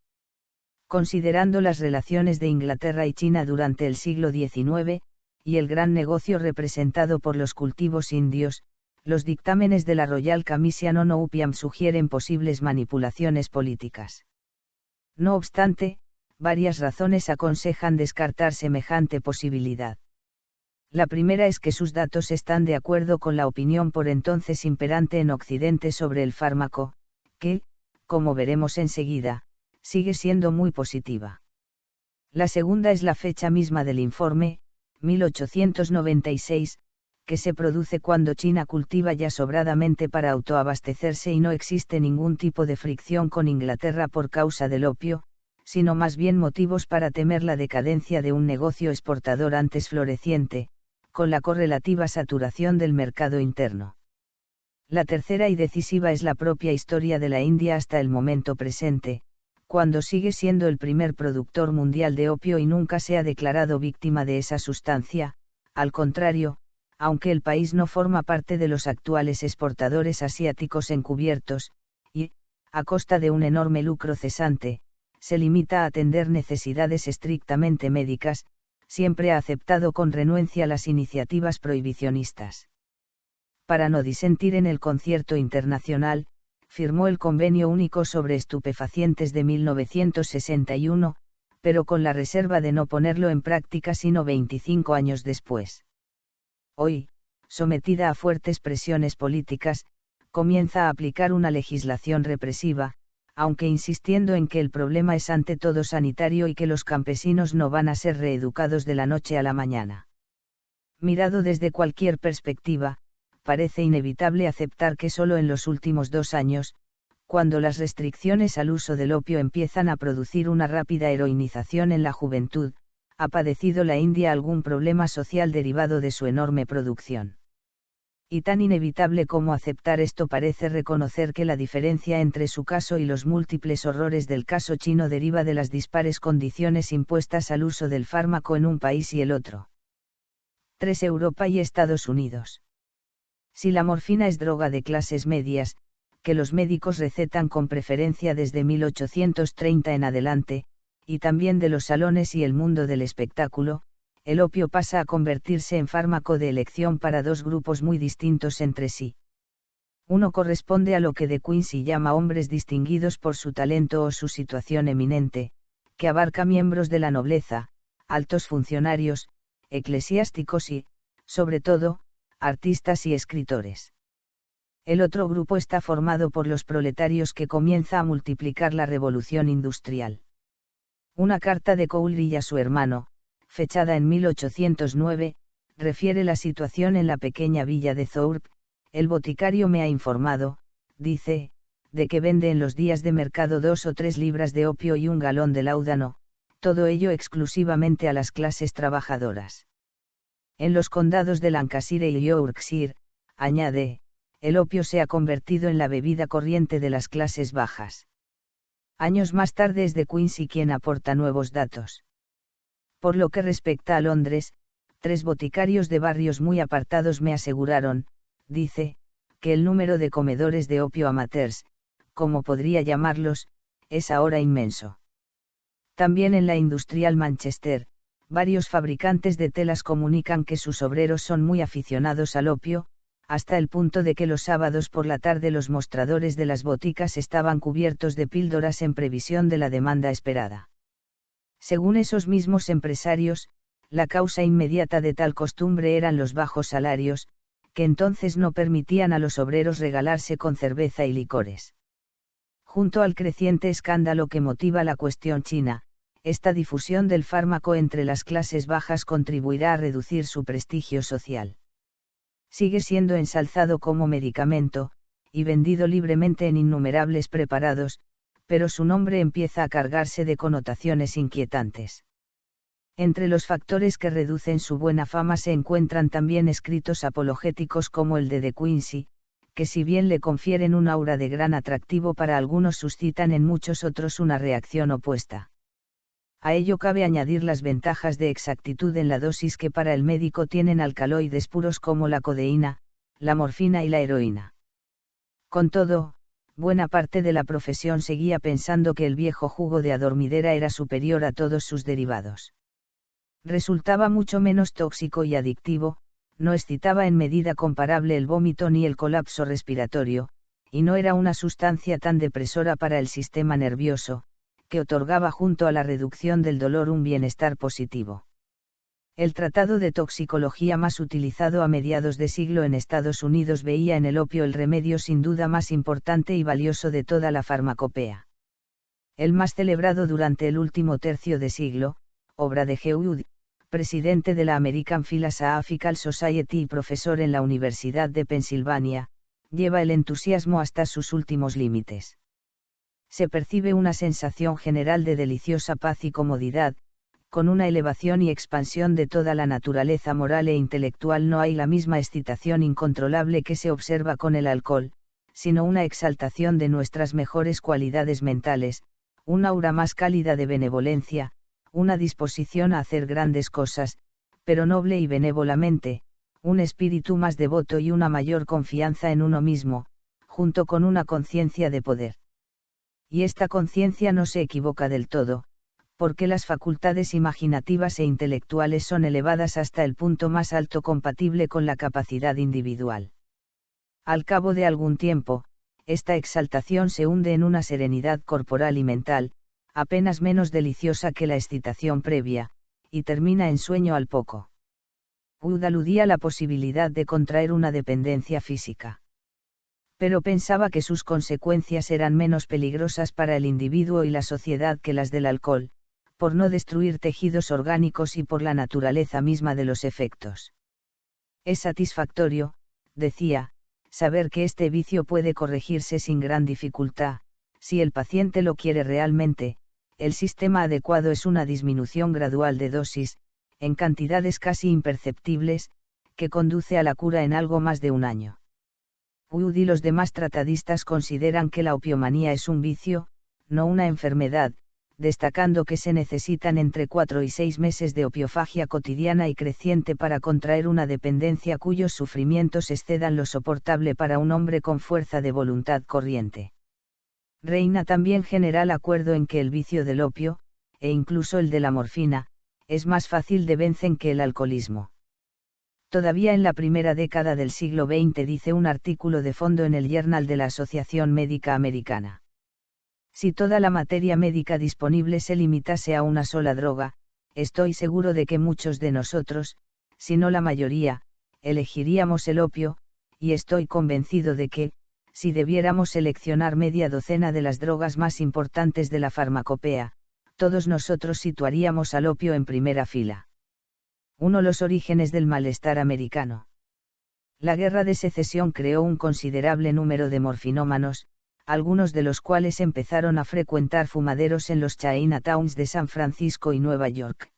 Considerando las relaciones de Inglaterra y China durante el siglo XIX, y el gran negocio representado por los cultivos indios, los dictámenes de la Royal Commission on Opium sugieren posibles manipulaciones políticas. No obstante, varias razones aconsejan descartar semejante posibilidad. La primera es que sus datos están de acuerdo con la opinión por entonces imperante en Occidente sobre el fármaco, que, como veremos enseguida, sigue siendo muy positiva. La segunda es la fecha misma del informe, 1896, que se produce cuando China cultiva ya sobradamente para autoabastecerse y no existe ningún tipo de fricción con Inglaterra por causa del opio, sino más bien motivos para temer la decadencia de un negocio exportador antes floreciente, con la correlativa saturación del mercado interno. La tercera y decisiva es la propia historia de la India hasta el momento presente, cuando sigue siendo el primer productor mundial de opio y nunca se ha declarado víctima de esa sustancia, al contrario, aunque el país no forma parte de los actuales exportadores asiáticos encubiertos, y, a costa de un enorme lucro cesante, se limita a atender necesidades estrictamente médicas, siempre ha aceptado con renuencia las iniciativas prohibicionistas. Para no disentir en el concierto internacional, firmó el Convenio Único sobre Estupefacientes de 1961, pero con la reserva de no ponerlo en práctica sino 25 años después. Hoy, sometida a fuertes presiones políticas, comienza a aplicar una legislación represiva, aunque insistiendo en que el problema es ante todo sanitario y que los campesinos no van a ser reeducados de la noche a la mañana. Mirado desde cualquier perspectiva, parece inevitable aceptar que solo en los últimos 2 años, cuando las restricciones al uso del opio empiezan a producir una rápida heroinización en la juventud, ¿Ha padecido la India algún problema social derivado de su enorme producción? Y tan inevitable como aceptar esto parece reconocer que la diferencia entre su caso y los múltiples horrores del caso chino deriva de las dispares condiciones impuestas al uso del fármaco en un país y el otro. 3. Europa y Estados Unidos. Si la morfina es droga de clases medias, que los médicos recetan con preferencia desde 1830 en adelante, y también de los salones y el mundo del espectáculo, el opio pasa a convertirse en fármaco de elección para dos grupos muy distintos entre sí. Uno corresponde a lo que De Quincey llama hombres distinguidos por su talento o su situación eminente, que abarca miembros de la nobleza, altos funcionarios, eclesiásticos y, sobre todo, artistas y escritores. El otro grupo está formado por los proletarios que comienza a multiplicar la revolución industrial. Una carta de Coleridge a su hermano, fechada en 1809, refiere la situación en la pequeña villa de Thorpe. El boticario me ha informado, dice, de que vende en los días de mercado 2 o 3 libras de opio y un galón de láudano, todo ello exclusivamente a las clases trabajadoras. En los condados de Lancashire y Yorkshire, añade, el opio se ha convertido en la bebida corriente de las clases bajas. Años más tarde es De Quincey quien aporta nuevos datos. Por lo que respecta a Londres, 3 boticarios de barrios muy apartados me aseguraron, dice, que el número de comedores de opio amateurs, como podría llamarlos, es ahora inmenso. También en la industrial Manchester, varios fabricantes de telas comunican que sus obreros son muy aficionados al opio, hasta el punto de que los sábados por la tarde los mostradores de las boticas estaban cubiertos de píldoras en previsión de la demanda esperada. Según esos mismos empresarios, la causa inmediata de tal costumbre eran los bajos salarios, que entonces no permitían a los obreros regalarse con cerveza y licores. Junto al creciente escándalo que motiva la cuestión china, esta difusión del fármaco entre las clases bajas contribuirá a reducir su prestigio social. Sigue siendo ensalzado como medicamento, y vendido libremente en innumerables preparados, pero su nombre empieza a cargarse de connotaciones inquietantes. Entre los factores que reducen su buena fama se encuentran también escritos apologéticos como el de De Quincey, que si bien le confieren un aura de gran atractivo para algunos suscitan en muchos otros una reacción opuesta. A ello cabe añadir las ventajas de exactitud en la dosis que para el médico tienen alcaloides puros como la codeína, la morfina y la heroína. Con todo, buena parte de la profesión seguía pensando que el viejo jugo de adormidera era superior a todos sus derivados. Resultaba mucho menos tóxico y adictivo, no excitaba en medida comparable el vómito ni el colapso respiratorio, y no era una sustancia tan depresora para el sistema nervioso, que otorgaba junto a la reducción del dolor un bienestar positivo. El tratado de toxicología más utilizado a mediados de siglo en Estados Unidos veía en el opio el remedio sin duda más importante y valioso de toda la farmacopea. El más celebrado durante el último tercio de siglo, obra de G. presidente de la American Philosophical Society y profesor en la Universidad de Pensilvania, lleva el entusiasmo hasta sus últimos límites. Se percibe una sensación general de deliciosa paz y comodidad, con una elevación y expansión de toda la naturaleza moral e intelectual. No hay la misma excitación incontrolable que se observa con el alcohol, sino una exaltación de nuestras mejores cualidades mentales, un aura más cálida de benevolencia, una disposición a hacer grandes cosas, pero noble y benévolamente, un espíritu más devoto y una mayor confianza en uno mismo, junto con una conciencia de poder. Y esta conciencia no se equivoca del todo, porque las facultades imaginativas e intelectuales son elevadas hasta el punto más alto compatible con la capacidad individual. Al cabo de algún tiempo, esta exaltación se hunde en una serenidad corporal y mental, apenas menos deliciosa que la excitación previa, y termina en sueño al poco. Wood aludía a la posibilidad de contraer una dependencia física. Pero pensaba que sus consecuencias eran menos peligrosas para el individuo y la sociedad que las del alcohol, por no destruir tejidos orgánicos y por la naturaleza misma de los efectos. Es satisfactorio, decía, saber que este vicio puede corregirse sin gran dificultad, si el paciente lo quiere realmente, el sistema adecuado es una disminución gradual de dosis, en cantidades casi imperceptibles, que conduce a la cura en algo más de un año. Wood y los demás tratadistas consideran que la opiomanía es un vicio, no una enfermedad, destacando que se necesitan entre 4 y 6 meses de opiofagia cotidiana y creciente para contraer una dependencia cuyos sufrimientos excedan lo soportable para un hombre con fuerza de voluntad corriente. Reina también general acuerdo en que el vicio del opio, e incluso el de la morfina, es más fácil de vencer que el alcoholismo. Todavía en la primera década del siglo XX dice un artículo de fondo en el Journal de la Asociación Médica Americana. Si toda la materia médica disponible se limitase a una sola droga, estoy seguro de que muchos de nosotros, si no la mayoría, elegiríamos el opio, y estoy convencido de que, si debiéramos seleccionar media docena de las drogas más importantes de la farmacopea, todos nosotros situaríamos al opio en primera fila. 1. Los orígenes del malestar americano. La Guerra de Secesión creó un considerable número de morfinómanos, algunos de los cuales empezaron a frecuentar fumaderos en los Chinatowns de San Francisco y Nueva York.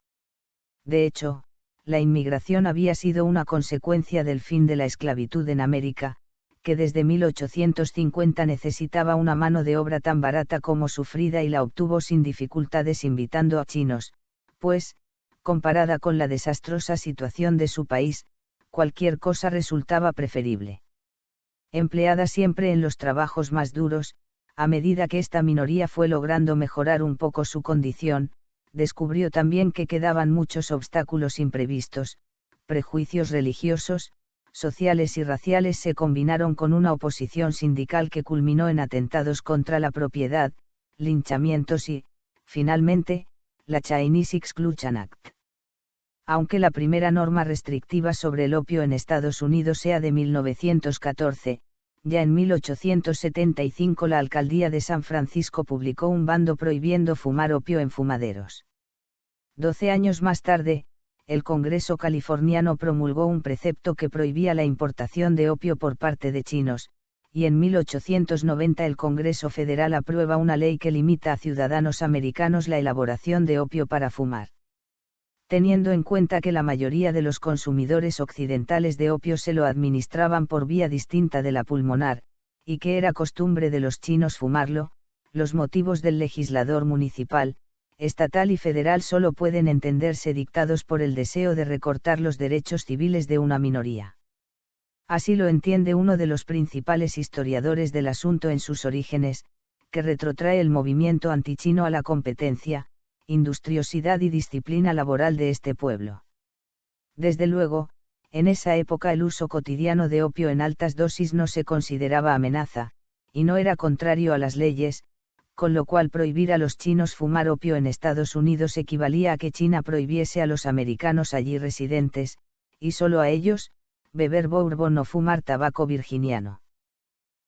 De hecho, la inmigración había sido una consecuencia del fin de la esclavitud en América, que desde 1850 necesitaba una mano de obra tan barata como sufrida y la obtuvo sin dificultades invitando a chinos, pues, comparada con la desastrosa situación de su país, cualquier cosa resultaba preferible. Empleada siempre en los trabajos más duros, a medida que esta minoría fue logrando mejorar un poco su condición, descubrió también que quedaban muchos obstáculos imprevistos, prejuicios religiosos, sociales y raciales se combinaron con una oposición sindical que culminó en atentados contra la propiedad, linchamientos y, finalmente, la Chinese Exclusion Act. Aunque la primera norma restrictiva sobre el opio en Estados Unidos sea de 1914, ya en 1875 la alcaldía de San Francisco publicó un bando prohibiendo fumar opio en fumaderos. 12 años más tarde, el Congreso californiano promulgó un precepto que prohibía la importación de opio por parte de chinos, y en 1890 el Congreso Federal aprueba una ley que limita a ciudadanos americanos la elaboración de opio para fumar. Teniendo en cuenta que la mayoría de los consumidores occidentales de opio se lo administraban por vía distinta de la pulmonar, y que era costumbre de los chinos fumarlo, los motivos del legislador municipal, estatal y federal solo pueden entenderse dictados por el deseo de recortar los derechos civiles de una minoría. Así lo entiende uno de los principales historiadores del asunto en sus orígenes, que retrotrae el movimiento antichino a la competencia, industriosidad y disciplina laboral de este pueblo. Desde luego, en esa época el uso cotidiano de opio en altas dosis no se consideraba amenaza, y no era contrario a las leyes, con lo cual prohibir a los chinos fumar opio en Estados Unidos equivalía a que China prohibiese a los americanos allí residentes, y solo a ellos, beber bourbon o fumar tabaco virginiano.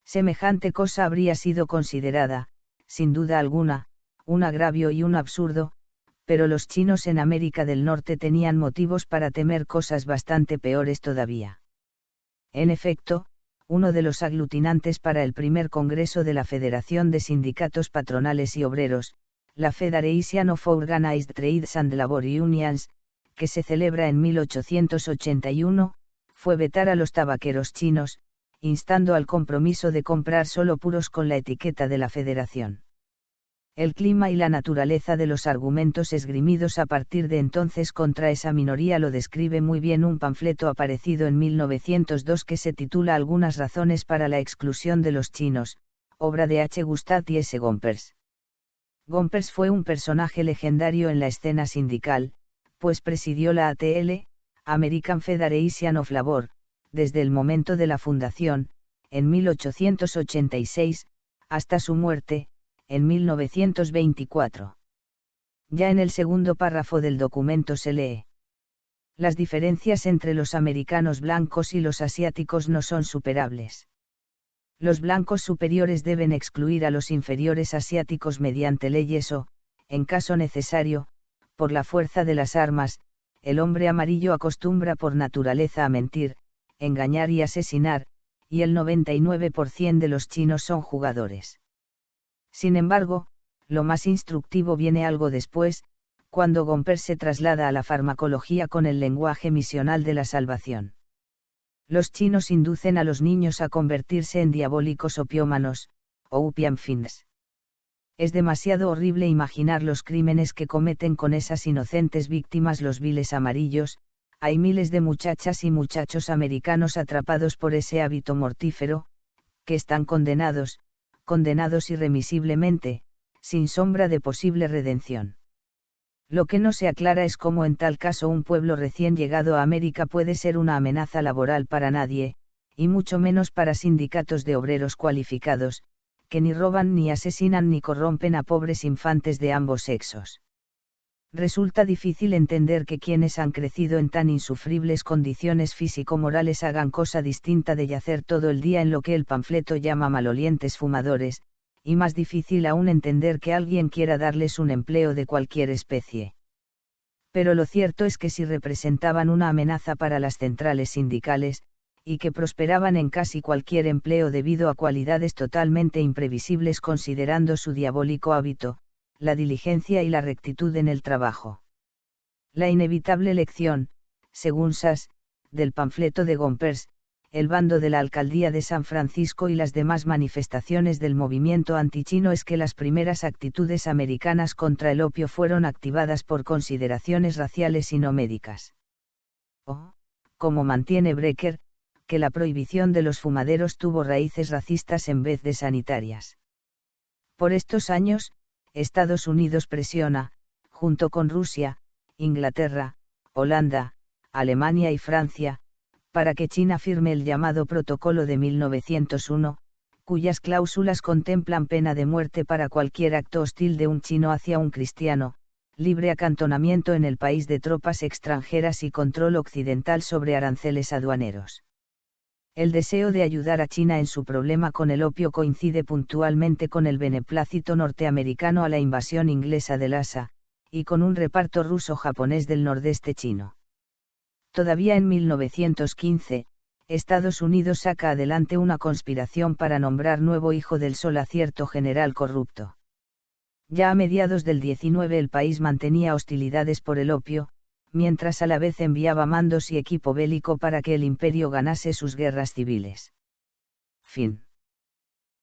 Semejante cosa habría sido considerada, sin duda alguna, un agravio y un absurdo, pero los chinos en América del Norte tenían motivos para temer cosas bastante peores todavía. En efecto, uno de los aglutinantes para el primer Congreso de la Federación de Sindicatos Patronales y Obreros, la Federation of Organized Trades and Labor Unions, que se celebra en 1881, fue vetar a los tabaqueros chinos, instando al compromiso de comprar solo puros con la etiqueta de la Federación. El clima y la naturaleza de los argumentos esgrimidos a partir de entonces contra esa minoría lo describe muy bien un panfleto aparecido en 1902 que se titula Algunas razones para la exclusión de los chinos, obra de H. Gustave y S. Gompers. Gompers fue un personaje legendario en la escena sindical, pues presidió la ATL, American Federation of Labor, desde el momento de la fundación, en 1886, hasta su muerte, en 1924. Ya en el segundo párrafo del documento se lee: las diferencias entre los americanos blancos y los asiáticos no son superables. Los blancos superiores deben excluir a los inferiores asiáticos mediante leyes o, en caso necesario, por la fuerza de las armas. El hombre amarillo acostumbra por naturaleza a mentir, engañar y asesinar, y el 99% de los chinos son jugadores. Sin embargo, Lo más instructivo viene algo después, cuando Gompers se traslada a la farmacología con el lenguaje misional de la salvación. Los chinos inducen a los niños a convertirse en diabólicos opiómanos, o opium fiends. Es demasiado horrible imaginar los crímenes que cometen con esas inocentes víctimas los viles amarillos. Hay miles de muchachas y muchachos americanos atrapados por ese hábito mortífero, que están condenados irremisiblemente, sin sombra de posible redención. Lo que no se aclara es cómo en tal caso un pueblo recién llegado a América puede ser una amenaza laboral para nadie, y mucho menos para sindicatos de obreros cualificados, que ni roban ni asesinan ni corrompen a pobres infantes de ambos sexos. Resulta difícil entender que quienes han crecido en tan insufribles condiciones físico-morales hagan cosa distinta de yacer todo el día en lo que el panfleto llama malolientes fumadores, y más difícil aún entender que alguien quiera darles un empleo de cualquier especie. Pero lo cierto es que si representaban una amenaza para las centrales sindicales, y que prosperaban en casi cualquier empleo debido a cualidades totalmente imprevisibles considerando su diabólico hábito, la diligencia y la rectitud en el trabajo. La inevitable lección, según Sass, del panfleto de Gompers, el bando de la alcaldía de San Francisco y las demás manifestaciones del movimiento antichino es que las primeras actitudes americanas contra el opio fueron activadas por consideraciones raciales y no médicas. O, como mantiene Brecker, que la prohibición de los fumaderos tuvo raíces racistas en vez de sanitarias. Por estos años, Estados Unidos presiona, junto con Rusia, Inglaterra, Holanda, Alemania y Francia, para que China firme el llamado Protocolo de 1901, cuyas cláusulas contemplan pena de muerte para cualquier acto hostil de un chino hacia un cristiano, libre acantonamiento en el país de tropas extranjeras y control occidental sobre aranceles aduaneros. El deseo de ayudar a China en su problema con el opio coincide puntualmente con el beneplácito norteamericano a la invasión inglesa de Lhasa, y con un reparto ruso-japonés del nordeste chino. Todavía en 1915, Estados Unidos saca adelante una conspiración para nombrar nuevo hijo del sol a cierto general corrupto. Ya a mediados del 19 el país mantenía hostilidades por el opio, mientras a la vez enviaba mandos y equipo bélico para que el imperio ganase sus guerras civiles. Fin.